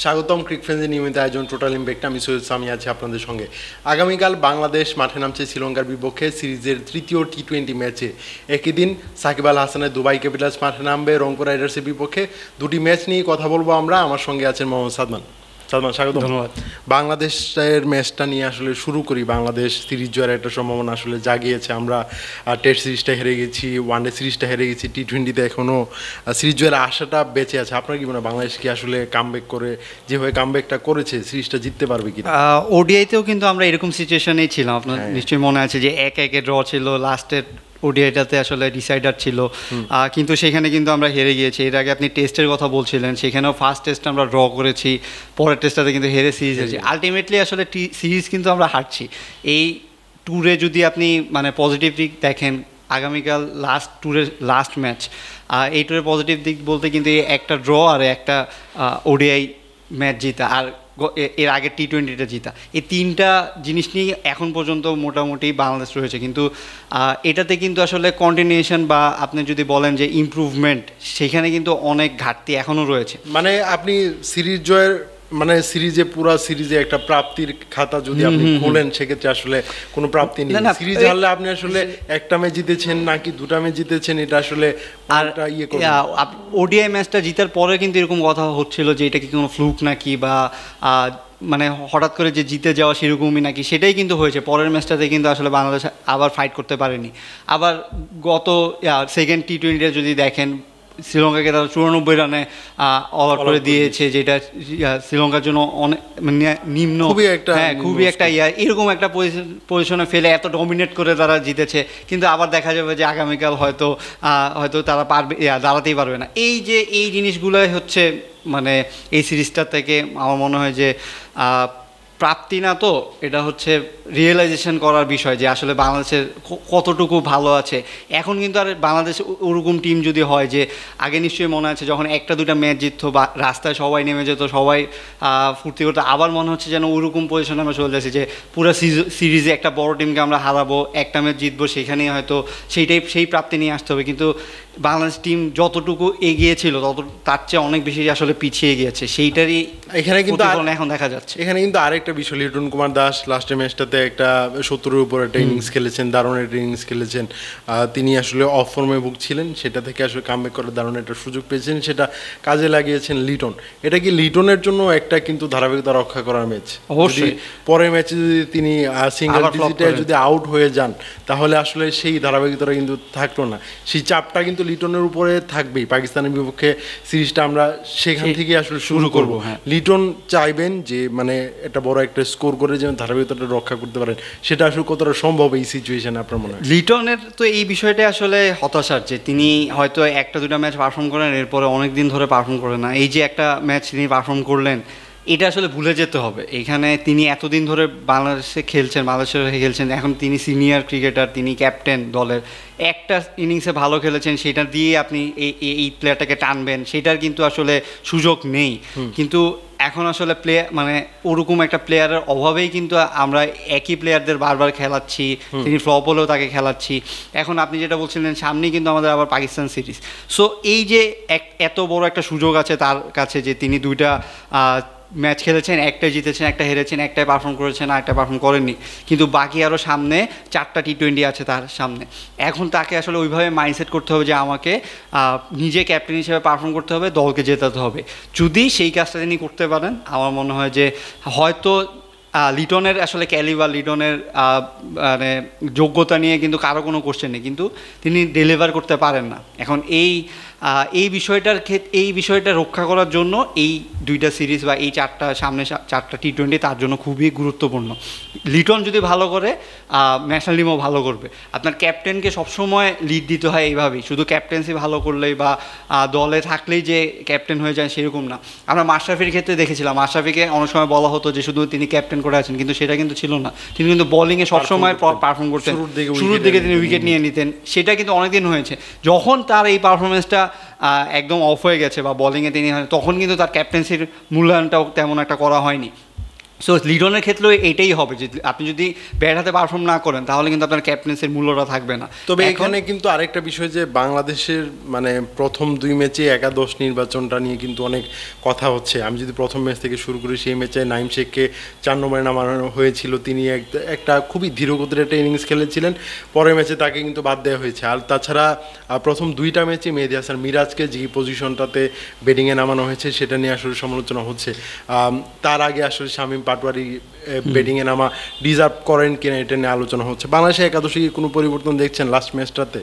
স্বাগতম ক্রিক ফ্রেন্ডসের নিয়মিত আয়োজন টোটাল ইমপ্যাক্ট। আমি সৈয়দ সামি আছি আপনাদের সঙ্গে। আগামীকাল বাংলাদেশ মাঠে নামছে শ্রীলঙ্কার বিপক্ষে সিরিজের তৃতীয় টি-20 ম্যাচে। একই দিন সাকিব আল হাসানের দুবাই ক্যাপিটালস মাঠে নামবে রংপুর রাইডার্সের বিপক্ষে। দুটি ম্যাচ নিয়ে কথা বলবো আমরা। আমার সঙ্গে আছেন মোহাম্মদ সাদমান। স্বাগত। ধন্যবাদ। বাংলাদেশের ম্যাচটা নিয়ে আসলে শুরু করি। বাংলাদেশ সিরিজ জয়ের একটা সম্ভাবনা আসলে জাগিয়েছে। আমরা টেস্ট সিরিজটা হেরে গেছি, ওয়ানডে সিরিজটা হেরে গেছি, টি-20তে এখনও সিরিজ জয়ের আশাটা বেঁচে আছে। আপনার কি মনে হয় বাংলাদেশ কি আসলে কামব্যাক করে, যেভাবে কামব্যাকটা করেছে, সিরিজটা জিততে পারবে কি? ওডিআইতেও কিন্তু আমরা এরকম সিচুয়েশনেই ছিলাম। আপনার নিশ্চয়ই মনে আছে যে 1-1 ড্র ছিল, লাস্টের ওডিআইটাতে আসলে ডিসাইডার ছিল, কিন্তু সেখানে কিন্তু আমরা হেরে গিয়েছি। এর আগে আপনি টেস্টের কথা বলছিলেন, সেখানেও ফার্স্ট টেস্ট আমরা ড্র করেছি, পরের টেস্টটাতে কিন্তু হেরে সিরিজ হয়েছি। আলটিমেটলি আসলে সিরিজ কিন্তু আমরা হারছি। এই ট্যুরে যদি আপনি মানে পজিটিভ দিক দেখেন, আগামীকাল ট্যুরের লাস্ট ম্যাচ, এই ট্যুরের পজিটিভ দিক বলতে কিন্তু একটা ড্র আর একটা ওডিআই ম্যাচ জিতা, আর এর আগে টি-20টা জিতা, এই তিনটা জিনিস নিয়ে এখন পর্যন্ত মোটামুটি বাংলাদেশ রয়েছে। কিন্তু এটাতে কিন্তু আসলে কন্টিনিউশন বা আপনি যদি বলেন যে ইমপ্রুভমেন্ট, সেখানে কিন্তু অনেক ঘাটতি এখনও রয়েছে। মানে আপনি সিরিজ জয়ের মানে পুরা সিরিজে একটা প্রাপ্তির খাতা যদি আপনি খোলেন, সেক্ষেত্রে আসলে কোনো প্রাপ্তি নেই। সিরিজ হারলে আপনি আসলে একটা ম্যাচ জিতেছেন নাকি দুটা ম্যাচ জিতেছেন, এটা আসলে আর ওডিআই ম্যাচটা জিতার পরে কিন্তু এরকম কথা হচ্ছিল যে এটা কি কোনো ফ্লুক নাকি, বা মানে হঠাৎ করে যে জিতে যাওয়া সেরকমই নাকি, সেটাই কিন্তু হয়েছে। পরের ম্যাচটাতে কিন্তু আসলে বাংলাদেশ আবার ফাইট করতে পারেনি। আবার গত সেকেন্ড টি-20তে যদি দেখেন, শ্রীলঙ্কাকে তারা 94 রানে অল আউট করে দিয়েছে, যেটা শ্রীলঙ্কার জন্য অনেক নিম্ন, খুবই একটা এরকম একটা পজিশনে ফেলে এত ডমিনেট করে তারা জিতেছে। কিন্তু আবার দেখা যাবে যে আগামীকাল হয়তো তারা দাঁড়াতেই পারবে না। এই জিনিসগুলোই হচ্ছে মানে এই সিরিজটা থেকে আমার মনে হয় যে প্রাপ্তি না, তো এটা হচ্ছে রিয়েলাইজেশন করার বিষয় যে আসলে বাংলাদেশের কতটুকু ভালো আছে। এখন কিন্তু আর বাংলাদেশ ওরকম টিম যদি হয় যে আগে নিশ্চয়ই মনে আছে যখন একটা দুটা ম্যাচ জিততো বা রাস্তায় সবাই নেমে যেত, সবাই ফুর্তি করতো, আবার মনে হচ্ছে যেন ওরকম পজিশনে আমরা চলে যাচ্ছি যে পুরো সিরিজে একটা বড় টিমকে আমরা হারাবো, একটা ম্যাচ জিতবো, সেখানেই হয়তো সেই প্রাপ্তি নিয়ে আসতে হবে। কিন্তু বাংলাদেশ টিম যতটুকু এগিয়েছিল তার চেয়ে অনেক বেশি আসলে পিছিয়ে গিয়েছে, সেইটারই এখানে কিন্তু এখন দেখা যাচ্ছে। এখানে কিন্তু আরেকটা বিষয়, লিটন কুমার দাস লাস্টের ম্যাচটাতে একটা 70-এর উপর একটা ইনিংস খেলেছেন, দারুণ একটা ইনিংস খেলেছেন। তিনি আসলে অফ ফর্মে ভুগছিলেন, সেটা থেকে আসলে কামব্যাক করার দারুণ একটা সুযোগ পেয়েছেন, সেটা কাজে লাগিয়েছেন লিটন। এটা কি লিটনের জন্য একটা কিন্তু ধারাবাহিকতা রক্ষা করার ম্যাচ? অবশ্যই পরের ম্যাচে যদি তিনি সিঙ্গেল ডিজিটে যদি আউট হয়ে যান, তাহলে আসলে সেই ধারাবাহিকতাটা কিন্তু থাকলো না, সেই চাপটা কিন্তু লিটনের উপরে থাকবেই। পাকিস্তানের বিপক্ষে সিরিজটা আমরা সেখান থেকে আসলে শুরু করব। লিটন চাইবেন যে মানে একটা বড় একটা স্কোর করে যেন ধারাবাহিকতাটা রক্ষা করতে পারেন, সেটা আসলে কতটা সম্ভব এই সিচুয়েশনে আপনার মনে হয়? লিটনের তো এই বিষয়টা আসলে হতাশার, যে তিনি হয়তো একটা দুটা ম্যাচ পারফর্ম করেন, এরপরে অনেক দিন ধরে পারফর্ম করেন না। এই যে একটা ম্যাচ তিনি পারফর্ম করলেন, এটা আসলে ভুলে যেতে হবে। এখানে তিনি এতদিন ধরে বাংলাদেশে খেলছেন, বাংলাদেশের হয়ে খেলছেন, এখন তিনি সিনিয়র ক্রিকেটার, তিনি ক্যাপ্টেন দলের। একটা ইনিংসে ভালো খেলেছেন, সেটা দিয়ে আপনি এই প্লেয়ারটাকে টানবেন, সেটার কিন্তু আসলে সুযোগ নেই। কিন্তু এখন আসলে মানে ওরকম একটা প্লেয়ারের অভাবেই কিন্তু আমরা একই প্লেয়ারদের বারবার খেলাচ্ছি, তিনি ফ্লপ হলেও তাকে খেলাচ্ছি। এখন আপনি যেটা বলছিলেন, সামনেই কিন্তু আমাদের আবার পাকিস্তান সিরিজ। সো এই যে এত বড় একটা সুযোগ আছে তার কাছে, যে তিনি দুইটা ম্যাচ খেলেছেন, একটা জিতেছেন, একটা হেরেছেন, একটাই পারফর্ম করেছেন, আর একটা পারফর্ম করেননি, কিন্তু বাকি আরও সামনে 4টা টি-20 আছে তার সামনে। এখন তাকে আসলে ওইভাবে মাইন্ডসেট করতে হবে যে আমাকে নিজে ক্যাপ্টেন হিসেবে পারফর্ম করতে হবে, দলকে জেতাতে হবে। যদি সেই কাজটা তিনি করতে পারেন, আমার মনে হয় যে হয়তো লিটনের আসলে ক্যালিবার, লিটনের মানে যোগ্যতা নিয়ে কিন্তু কারো কোনো কোশ্চেন নেই, কিন্তু তিনি ডেলিভার করতে পারেন না। এখন এই বিষয়টা রক্ষা করার জন্য এই দুইটা সিরিজ বা এই সামনে 4টা টি-20 তার জন্য খুবই গুরুত্বপূর্ণ। লিটন যদি ভালো করে, ন্যাশনাল টিমও ভালো করবে। আপনার ক্যাপ্টেনকে সবসময় লিড দিতে হয় এইভাবেই, শুধু ক্যাপ্টেন্সি ভালো করলেই বা দলে থাকলেই যে ক্যাপ্টেন হয়ে যায় সেরকম না। আমরা মাশরাফির ক্ষেত্রে দেখেছিলাম, মাশরাফিকে অনেক সময় বলা হতো যে শুধু তিনি ক্যাপ্টেন করে আছেন, কিন্তু সেটা কিন্তু ছিল না। তিনি কিন্তু বোলিংয়ে সবসময় পারফর্ম করতেন, শুরুর দিকে তিনি উইকেট নিয়ে নিতেন, সেটা কিন্তু অনেকদিন হয়েছে। যখন তার এই পারফরমেন্সটা একদম অফ হয়ে গেছে বা বোলিংয়ে তিনি, তখন কিন্তু তার ক্যাপ্টেন্সির মূল্যায়নটাও তেমন একটা করা হয়নি। সো লিডনের ক্ষেত্রেও এটাই হবে যে আপনি যদি ব্যাট হাতে পারফর্ম না করেন তাহলে কিন্তু আপনার ক্যাপ্টেন্সির মূল্যটা থাকবে না। তবে এখানে কিন্তু আরেকটা বিষয় যে বাংলাদেশের মানে প্রথম 2 ম্যাচে একাদশ নির্বাচনটা নিয়ে কিন্তু অনেক কথা হচ্ছে। আমি যদি প্রথম ম্যাচ থেকে শুরু করি, সেই ম্যাচে নাইম শেখকে 4 নম্বরে নামানো হয়েছিল। তিনি একটা খুবই ধীরগতির একটা ইনিংস খেলেছিলেন, পরের ম্যাচে তাকে কিন্তু বাদ দেওয়া হয়েছে। আর তাছাড়া প্রথম 2টা ম্যাচে মেহেদী হাসান মিরাজকে যে পজিশনটাতে ব্যাটিংয়ে নামানো হয়েছে সেটা নিয়ে আসলে সমালোচনা হচ্ছে। তার আগে আসলে শামীম পাটোয়ারি ব্যাটিংয়ে নামা ডিজার্ভ করেন কিনা এটা নিয়ে আলোচনা হচ্ছে। বাংলাদেশের একাদশে কি কোনো পরিবর্তন দেখছেন লাস্ট ম্যাচটাতে?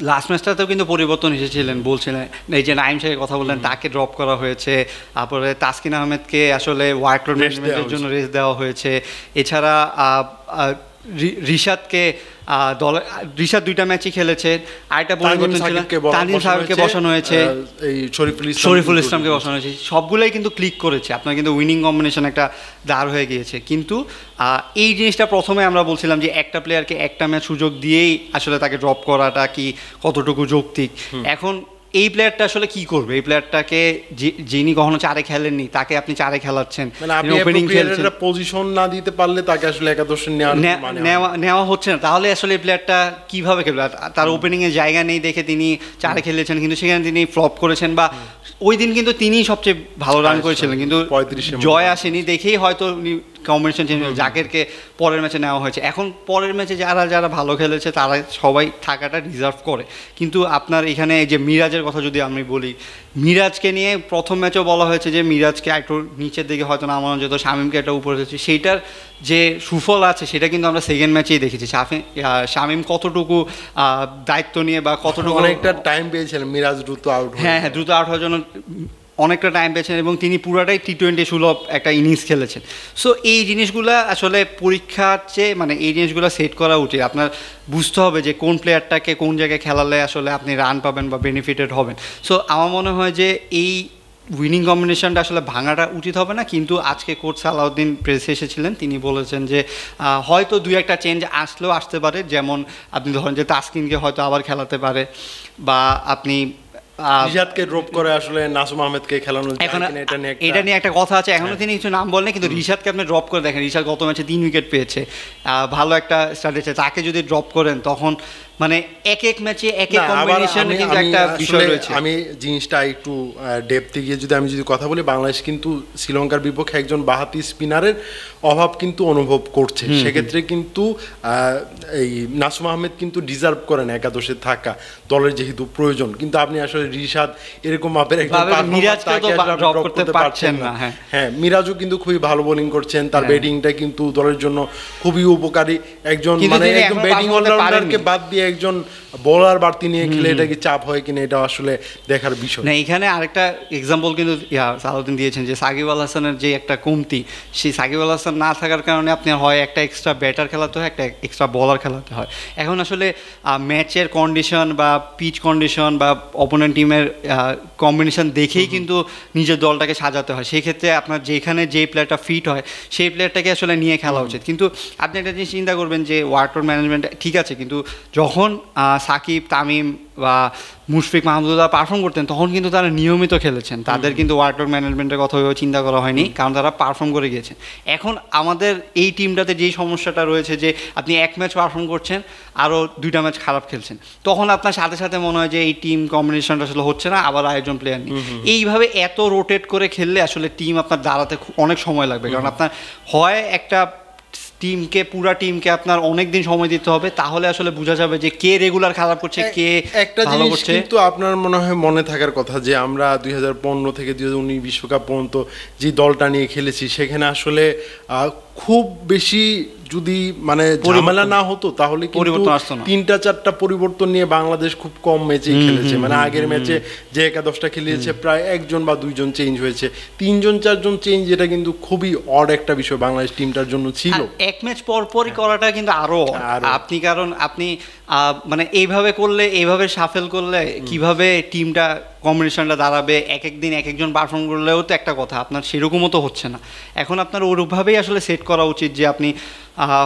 লাস্ট ম্যাচটাতেও কিন্তু পরিবর্তন এসেছিলেন, বলছিলেন এই যে নাইম শেখের কথা বললেন, তাকে ড্রপ করা হয়েছে। তারপরে তাসকিন আহমেদকে আসলে ওয়ার্কলোড ম্যানেজমেন্টের জন্য রেস্ট দেওয়া হয়েছে। এছাড়া রিশাদকে রিশাদ 2টা ম্যাচই খেলেছে। আরেকটা পরিবর্তন ছিল, তানজিম সাকিবকে বসানো হয়েছে, শরীফুল ইসলামকে বসানো হয়েছে। সবগুলোই কিন্তু ক্লিক করেছে, আপনার কিন্তু উইনিং কম্বিনেশন একটা দাঁড় হয়ে গিয়েছে। কিন্তু এই জিনিসটা প্রথমে আমরা বলছিলাম যে একটা প্লেয়ারকে একটা ম্যাচ সুযোগ দিয়েই আসলে তাকে ড্রপ করাটা কি কতটুকু যৌক্তিক। এখন এই প্লেয়ারটা আসলে কি করবে? এই প্লেয়ারটাকে যিনি কখনো 4-এ খেলেননি তাকে আপনি 4-এ খেলাচ্ছেন, ওপেনিং খেলছেন, পজিশন না দিতে পারলে তাকে আসলে একাদশে নেওয়া হচ্ছে না। তাহলে আসলে এই প্লেয়ারটা কিভাবে খেলবে? তার ওপেনিং এর জায়গা নেই দেখে তিনি 4-এ খেলেছেন, কিন্তু সেখানে তিনি ফ্লপ করেছেন। বা ওই দিন কিন্তু তিনিই সবচেয়ে ভালো রান করেছিলেন, কিন্তু জয় আসেনি দেখেই হয়তো কম্বিনেশন চেঞ্জ হয়েছে, জাকেরকে পরের ম্যাচে নেওয়া হয়েছে। এখন পরের ম্যাচে যারা ভালো খেলেছে তারা সবাই থাকাটা রিজার্ভ করে। কিন্তু আপনার এখানে যে মিরাজের কথা যদি আমি বলি, মিরাজকে নিয়ে প্রথম ম্যাচেও বলা হয়েছে যে মিরাজকে একটু নিচের দিকে হয়তো নামানো যেত, শামীমকে একটা উপরে হয়েছে। সেইটার যে সুফল আছে সেটা কিন্তু আমরা সেকেন্ড ম্যাচেই দেখেছি। শামীম কতটুকু দায়িত্ব নিয়ে বা কতটুকু অনেকটা টাইম পেয়েছিলেন মিরাজ দ্রুত আউট, হ্যাঁ দ্রুত আউট হওয়ার জন্য অনেকটা টাইম পেয়েছেন, এবং তিনি পুরাটাই T20 সুলভ একটা ইনিংস খেলেছেন। সো এই জিনিসগুলো আসলে পরীক্ষার চেয়ে মানে এই জিনিসগুলো সেট করা উচিত। আপনার বুঝতে হবে যে কোন প্লেয়ারটাকে কোন জায়গায় খেলালে আসলে আপনি রান পাবেন বা বেনিফিটেড হবেন। সো আমার মনে হয় যে এই উইনিং কম্বিনেশনটা আসলে ভাঙাটা উচিত হবে না। কিন্তু আজকে কোচ সালাউদ্দিন প্রেসে এসেছিলেন, তিনি বলেছেন যে হয়তো 2-একটা চেঞ্জ আসলেও আসতে পারে। যেমন আপনি ধরেন যে তাসকিনকে হয়তো আবার খেলাতে পারে, বা আপনি রিশাদকে ড্রপ করে আসলে নাসুম আহমেদকে খেলানো যায় কিনা এটা নিয়ে একটা কথা আছে। এখনো তিনি কিছু নাম বলেন, কিন্তু রিশাদকে আপনি ড্রপ করে দেখেন, রিশাদ গত ম্যাচে 3 উইকেট পেয়েছে, ভালো একটা স্ট্র্যাটেজি। তাকে যদি ড্রপ করেন তখন মানে এক ম্যাচে এক কম্বিনেশন কিন্তু একটা বিষয় রয়েছে। আমি জিনিসটা একটু ডেপথে গিয়ে আমি যদি কথা বলি, বাংলাদেশ কিন্তু শ্রীলঙ্কার বিপক্ষে একজন বাঁহাতি স্পিনারের অভাব কিন্তু অনুভব করছে। সেক্ষেত্রে কিন্তু এই নাসুম আহমেদ কিন্তু ডিজার্ভ করেন একাদশে থাকা, দলের যেহেতু প্রয়োজন। কিন্তু আপনি আসলে রিশাদ এরকম মাপের ড্রপ করতে পারছেন না। হ্যাঁ, মিরাজও কিন্তু খুবই ভালো বোলিং করছেন, তার ব্যাটিংটা কিন্তু দলের জন্য খুবই উপকারী। একজন মানে একদম ব্যাটিং অলরাউন্ডারকে বাদ দিয়ে একজন বোলার বাড়তি নিয়ে খেলে এটা কি চাপ হয় কিনা, এটা আসলে দেখার বিষয়। না, এখানে আরেকটা এক্সাম্পল কিন্তু সালাউদ্দিন দিয়েছেন যে সাকিব আল হাসানের যে একটা কমতি, সেই সাকিব আল হাসান না থাকার কারণে আপনি হয় একটা এক্সট্রা ব্যাটার খেলাতে হয়, একটা এক্সট্রা বলার খেলাতে হয়। এখন আসলে ম্যাচের কন্ডিশন বা পিচ কন্ডিশন বা অপোনেন্ট টিমের কম্বিনেশন দেখেই কিন্তু নিজের দলটাকে সাজাতে হয়। সেই ক্ষেত্রে আপনার যেখানে যে প্লেয়ারটা ফিট হয় সেই প্লেয়ারটাকে আসলে নিয়ে খেলা উচিত। কিন্তু আপনি একটা জিনিস চিন্তা করবেন যে ওয়ার্কলোড ম্যানেজমেন্ট ঠিক আছে, কিন্তু যখন সাকিব, তামিম বা মুশফিক মাহমুদুল্লাহ পারফর্ম করতেন তখন কিন্তু তারা নিয়মিত খেলেছেন, তাদের কিন্তু ওয়ার্কলোড ম্যানেজমেন্টের কথা চিন্তা করা হয়নি, কারণ তারা পারফর্ম করে গিয়েছেন। এখন আমাদের এই টিমটাতে যেই সমস্যাটা রয়েছে যে আপনি এক ম্যাচ পারফর্ম করছেন, আরও 2টা ম্যাচ খারাপ খেলছেন, তখন আপনার সাথে সাথে মনে হয় যে এই টিম কম্বিনেশনটা আসলে হচ্ছে না, আবার আরেকজন প্লেয়ার নেই। এইভাবে এত রোটেট করে খেললে আসলে টিম আপনার দাঁড়াতে অনেক সময় লাগবে, কারণ আপনার হয় একটা পুরা টিমকে আপনার অনেক দিন সময় দিতে হবে, তাহলে আসলে বোঝা যাবে যে কে রেগুলার খারাপ করছে, কে একটা জিনিস কিন্তু আপনার মনে হয় মনে থাকার কথা যে আমরা 2015 থেকে 2019 বিশ্বকাপ পর্যন্ত যে দলটা নিয়ে খেলেছি, সেখানে আসলে খুব বেশি যদি মানে ঝামেলা না হতো তাহলে কিন্তু 3-4টা পরিবর্তন নিয়ে বাংলাদেশ খুব কম ম্যাচেই খেলেছে। মানে আগের ম্যাচে যে একাদশটা খেলিয়েছে প্রায় 1জন বা 2জন চেঞ্জ হয়েছে, 3-4জন চেঞ্জ, এটা কিন্তু খুবই অড একটা বিষয় বাংলাদেশ টিমটার জন্য ছিল। এক ম্যাচ পরপরই করাটা কিন্তু আরো আপনি, কারণ আপনি মানে এইভাবে করলে, এইভাবে সাফেল করলে কিভাবে টিমটা কম্বিনেশনটা দাঁড়াবে, এক দিন একজন পারফর্ম করলেও তো একটা কথা, আপনার সেরকমও তো হচ্ছে না। এখন আপনার ওরকমভাবেই আসলে সেট করা উচিত যে আপনি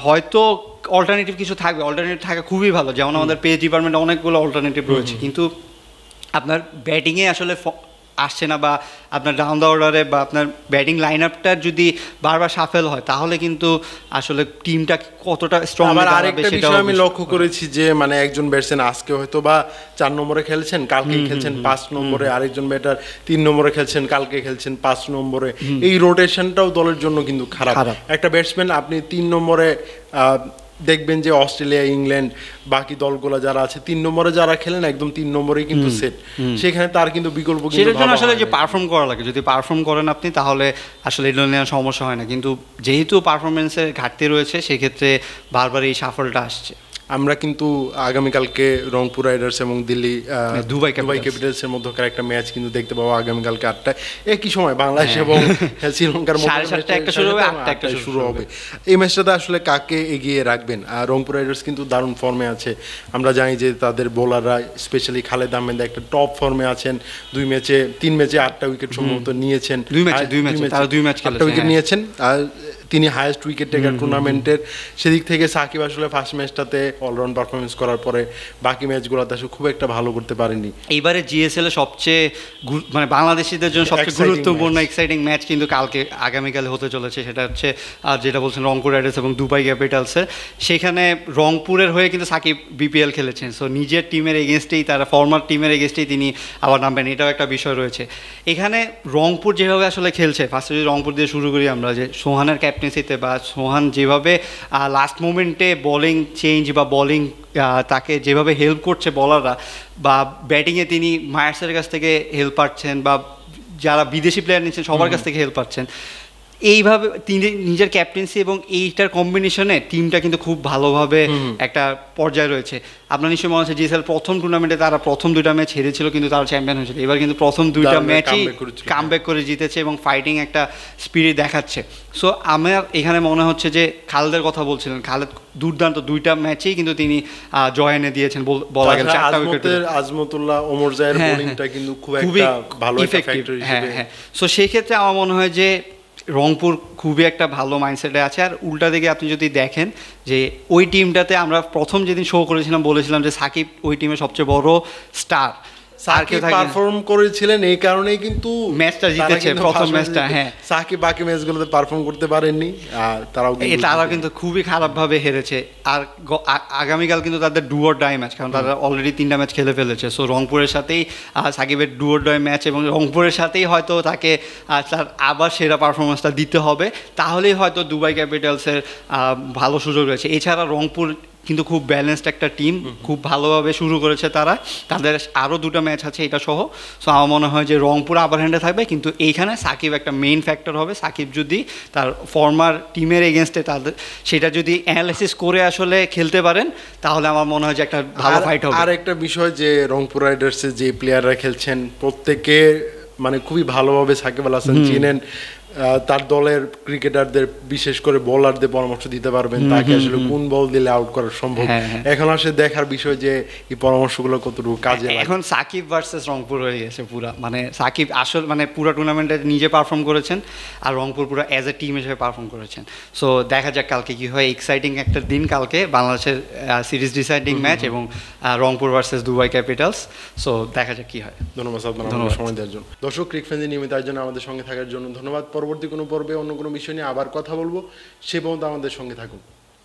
হয়তো অল্টারনেটিভ কিছু থাকবে, অল্টারনেটিভ থাকা খুবই ভালো, যেমন আমাদের পেস ডিপার্টমেন্টে অনেকগুলো অল্টারনেটিভ রয়েছে, কিন্তু আপনার ব্যাটিংয়ে আসলে আসছে না, বা আপনার ডাউন দ্য অর্ডারে বা আপনার ব্যাটিং লাইন আপটার যদি বারবার সাফেল হয়, তাহলে কিন্তু আসলে টিমটা কতটা স্ট্রং আবার দাঁড়াবে আরেকটা সেটাও বিষয় আমি লক্ষ্য করেছি যে মানে একজন ব্যাটসম্যান আজকে হয়তো বা 4 নম্বরে খেলছেন, কালকে খেলছেন 5 নম্বরে, আরেকজন ব্যাটার 3 নম্বরে খেলছেন, কালকে খেলছেন 5 নম্বরে। এই রোটেশনটাও দলের জন্য কিন্তু খারাপ। একটা ব্যাটসম্যান আপনি 3 নম্বরে দেখবেন যে অস্ট্রেলিয়া, ইংল্যান্ড, বাকি দলগুলো যারা আছে 3 নম্বরে যারা খেলেন একদম 3 নম্বরেই কিন্তু সেট, সেখানে তার কিন্তু বিকল্প কিন্তু সেটার জন্য আসলে যে পারফর্ম করা লাগে, যদি পারফর্ম করেন আপনি তাহলে আসলে এটা নিয়ে সমস্যা হয় না, কিন্তু যেহেতু পারফরমেন্সের ঘাটতি রয়েছে সেক্ষেত্রে বারবার এই সাফল্যটা আসছে। আমরা কিন্তু আগামীকালকে রংপুর রাইডার্স এবং দিল্লি দুবাই ক্যাপিটালসের মধ্যকার একটা ম্যাচ কিন্তু দেখতে পাবো আগামীকালকে 8টায়, একই সময় বাংলাদেশ এবং শ্রীলঙ্কার মধ্যে 7:30 একটা শুরু হবে, 8টা একটা শুরু হবে। এই ম্যাচটাতে আসলে কাকে এগিয়ে রাখবেন? আর রংপুর রাইডার্স কিন্তু দারুণ ফর্মে আছে, আমরা জানি যে তাদের বোলাররা স্পেশালি খালেদ আহমেদ একটা টপ ফর্মে আছেন, 3 ম্যাচে 8টা উইকেট সম্ভবত নিয়েছেন, 2 ম্যাচ 8টা উইকেট নিয়েছেন, আর তিনি হাইয়েস্ট উইকেট টেকার টুর্নামেন্টের। সেদিক থেকে সাকিব আসলে ফার্স্ট ম্যাচটাতে অলরাউন্ড পারফরমেন্স করার পরে বাকি ম্যাচগুলোতে আসলে খুব একটা ভালো করতে পারেনি। এইবারে জিএসএল এর সবচেয়ে মানে বাংলাদেশিদের জন্য সবচেয়ে গুরুত্বপূর্ণ এক্সাইটিং ম্যাচ কিন্তু আগামীকাল হতে চলেছে, সেটা হচ্ছে যেটা বলছেন রংপুর রাইডার্স এবং দুবাই ক্যাপিটালসের। সেখানে রংপুরের হয়ে কিন্তু সাকিব বিপিএল খেলেছেন, সো নিজের টিমের এগেনস্টেই, তারা ফর্মার টিমের এগেনস্টেই তিনি আবার নামবেন, এটাও একটা বিষয় রয়েছে এখানে। রংপুর যেভাবে আসলে খেলছে, ফার্স্টে যদি রংপুর দিয়ে শুরু করি আমরা, যে সোহানের ক্যাপ্টেন্সিতে বা সোহান যেভাবে লাস্ট মোমেন্টে বোলিং চেঞ্জ বা বোলিং তাকে যেভাবে হেল্প করছে বলাররা, বা ব্যাটিংয়ে তিনি মায়ার্সের কাছ থেকে হেল্প পাচ্ছেন বা যারা বিদেশি প্লেয়ার নিচ্ছেন সবার কাছ থেকে হেল্প পাচ্ছেন, এইভাবে তিনি নিজের ক্যাপ্টেন্সি এবং এইটার কম্বিনেশনে টিমটা কিন্তু খুব ভালোভাবে একটা পর্যায়ে রয়েছে। আপনার নিশ্চয়ই মনে হচ্ছে জিএসএল প্রথম টুর্নামেন্টে তারা প্রথম 2টা ম্যাচ হেরেছিল কিন্তু তারা চ্যাম্পিয়ন হয়েছিল, এবার কিন্তু প্রথম 2টা ম্যাচই কামব্যাক করে জিতেছে এবং ফাইটিং একটা স্পিরিট দেখাচ্ছে। সো আমার এখানে মনে হচ্ছে যে খালেদের কথা বলছিলেন, খালেদ দুর্দান্ত 2টা ম্যাচেই কিন্তু তিনি জয় এনে দিয়েছেন বলা গেল, 4টা উইকেট। আজমতুল্লাহ, ওমর জায়ের বোলিংটা কিন্তু খুব একটা ভালো একটা ফ্যাক্টর হিসেবে। সো সেই ক্ষেত্রে আমার মনে হয় যে রংপুর খুবই একটা ভালো মাইন্ডসেটে আছে। আর উল্টা দিকে আপনি যদি দেখেন যে ওই টিমটাতে আমরা প্রথম যেদিন শো করেছিলাম বলেছিলাম যে সাকিব ওই টিমের সবচেয়ে বড় স্টার, সাকিব পারফর্ম করেছিলেন, এই কারণেই কিন্তু ম্যাচটা জিতেছে প্রথম ম্যাচটা। হ্যাঁ, সাকিব বাকি ম্যাচগুলোতে পারফর্ম করতে পারেননি, আর তারাও কিন্তু খুবই খারাপভাবে হেরেছে। আর আগামীকাল কিন্তু তাদের ডু অর ডাই ম্যাচ, কারণ তারা অলরেডি 3টা ম্যাচ খেলে ফেলেছে। সো রংপুরের সাথেই সাকিবের ডু অর ডাই ম্যাচ, এবং রংপুরের সাথেই হয়তো তাকে তার আবার সেরা পারফরমেন্সটা দিতে হবে, তাহলেই হয়তো দুবাই ক্যাপিটালসের ভালো সুযোগ রয়েছে। এছাড়া রংপুর কিন্তু খুব ব্যালেন্সড একটা টিম, খুব ভালোভাবে শুরু করেছে তারা, তাদের আরও 2টা ম্যাচ আছে এটা সহ। সো আমার মনে হয় যে রংপুর আবার হ্যান্ডে থাকবে, কিন্তু এইখানে সাকিব একটা মেইন ফ্যাক্টর হবে। সাকিব যদি তার ফর্মার টিমের এগেনস্টে তাদের সেটা যদি অ্যানালাইসিস করে আসলে খেলতে পারেন, তাহলে আমার মনে হয় যে একটা ভালো ফাইট হবে। আর একটা বিষয় যে রংপুর রাইডার্সে যে প্লেয়াররা খেলছেন প্রত্যেকে মানে খুবই ভালোভাবে সাকিব আল হাসান চিনেন, তার দলের ক্রিকেটারদের বিশেষ করে বোলারদের পরামর্শ দিতে পারবেন তাকে আসলে কোন বল দিলে আউট করা সম্ভব। এখন আসলে দেখার বিষয় যে এই পরামর্শগুলো কতটুকু কাজে লাগে। এখন সাকিব ভার্সেস রংপুর হয়ে গেছে পুরা, মানে সাকিব আসলে মানে পুরো টুর্নামেন্টে নিজে পারফর্ম করেছেন আর রংপুর পুরো অ্যাজ এ টিম হিসেবে পারফর্ম করেছেন। সো দেখা যাক কালকে কি হয়। এক্সাইটিং একটা দিন কালকে, বাংলাদেশের সিরিজ ডিসাইডিং ম্যাচ এবং Rangpur versus Dubai Capitals. So দেখা যাক কি হয়। ধন্যবাদ আপনার সময় দেওয়ার জন্য। দর্শক, ক্রিক ফ্যান্সের নিয়মিত আয়োজনে আমাদের সঙ্গে থাকার জন্য ধন্যবাদ। পরবর্তী কোনো পর্বে অন্য কোনো বিষয় নিয়ে আবার কথা বলবো, সে পর্যন্ত আমাদের সঙ্গে থাকুন।